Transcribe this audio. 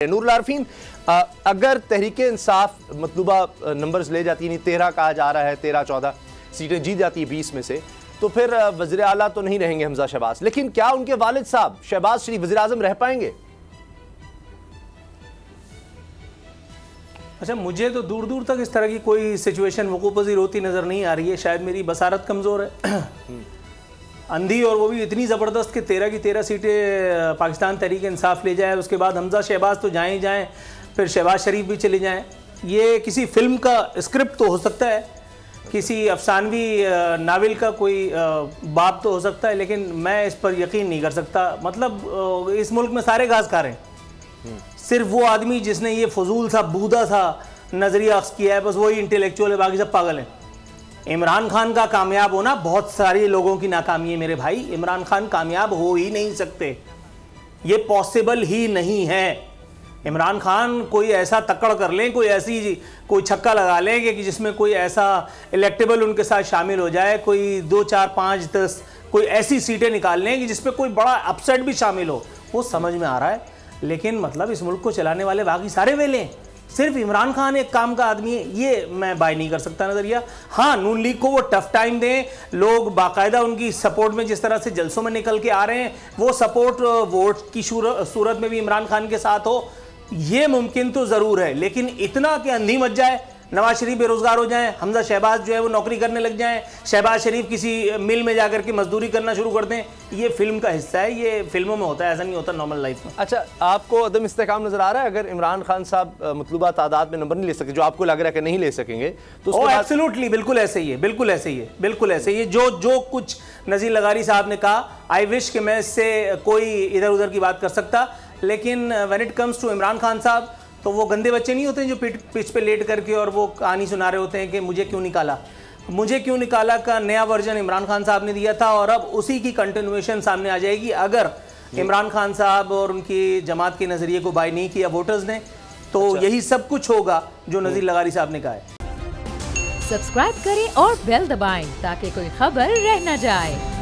नूरुल आरफीन, अगर तहरीके इंसाफ मतलूबा नंबर्स ले जाती नहीं, 13 कहा जा रहा है, 13-14 सीटें जीत जाती है 20 में से, तो फिर वज़ीर आला तो नहीं रहेंगे हमजा शहबाज, लेकिन क्या उनके वालिद साहब शहबाज शरीफ वज़ीर आज़म रह पाएंगे? अच्छा, मुझे तो दूर दूर तक इस तरह की कोई सिचुएशन वकूफ़ पज़ीर होती नज़र नहीं आ रही है। शायद मेरी बसारत कमज़ोर है अंधी, और वो भी इतनी ज़बरदस्त कि 13 की 13 सीटें पाकिस्तान तहरीक इंसाफ ले जाए, उसके बाद हमजा शहबाज तो जाएं ही जाएं, फिर शहबाज शरीफ भी चले जाएं। ये किसी फिल्म का स्क्रिप्ट तो हो सकता है, किसी अफसानवी नावल का कोई बाब तो हो सकता है, लेकिन मैं इस पर यकीन नहीं कर सकता। मतलब इस मुल्क में सारे घास खा रहे हैं, सिर्फ वो आदमी जिसने ये फजूल सा बूदा सा नज़रिया अख्ज़ किया है, बस वही इंटेलेक्चुअल है, बाकी सब पागल हैं। इमरान खान का कामयाब होना बहुत सारे लोगों की नाकामी है मेरे भाई। इमरान खान कामयाब हो ही नहीं सकते, ये पॉसिबल ही नहीं है। इमरान खान कोई ऐसा तक्कड़ कर लें, कोई छक्का लगा लें कि जिसमें कोई ऐसा इलेक्टेबल उनके साथ शामिल हो जाए, कोई 2, 4, 5, 10 कोई ऐसी सीटें निकाल लें कि जिसमें कोई बड़ा अपसेट भी शामिल हो, वो समझ में आ रहा है। लेकिन मतलब इस मुल्क को चलाने वाले बाकी सारे वेले हैं, सिर्फ इमरान खान एक काम का आदमी है, ये मैं बाय नहीं कर सकता नज़रिया। हाँ, नून लीग को वो टफ टाइम दें, लोग बाकायदा उनकी सपोर्ट में जिस तरह से जलसों में निकल के आ रहे हैं, वो सपोर्ट वोट की सूरत में भी इमरान खान के साथ हो, ये मुमकिन तो ज़रूर है। लेकिन इतना कि अंधी मच जाए, नवाज शरीफ बेरोज़गार हो जाएं, हमजा शहबाज जो है वो नौकरी करने लग जाएं, शहबाज शरीफ किसी मिल में जाकर के मजदूरी करना शुरू कर दें, ये फिल्म का हिस्सा है, ये फिल्मों में होता है, ऐसा नहीं होता नॉर्मल लाइफ में। अच्छा, आपको अदम इस्तेहकाम नजर आ रहा है अगर इमरान खान साहब मतलूबा तादाद में नंबर नहीं ले सके, जो आपको लग रहा है कि नहीं ले सकेंगे, तो एब्सोल्युटली बिल्कुल ऐसे ही है, बिल्कुल ऐसे ही है, बिल्कुल ऐसे ही है। जो कुछ नज़ीर लगारी साहब ने कहा, आई विश कि मैं इससे कोई इधर उधर की बात कर सकता, लेकिन when it comes to Imran Khan साहब, तो वो गंदे बच्चे नहीं होते जो पिच पे लेट करके और वो कहानी सुना रहे होते हैं कि मुझे क्यों निकाला का नया वर्जन इमरान खान साहब ने दिया था, और अब उसी की कंटिन्यूएशन सामने आ जाएगी अगर इमरान खान साहब और उनकी जमात के नज़रिए को बाय नहीं किया वोटर्स ने, तो अच्छा, यही सब कुछ होगा जो नज़ीर लगारी साहब ने कहा है। सब्सक्राइब करें और बेल दबाएं ताकि कोई खबर रह न जाए।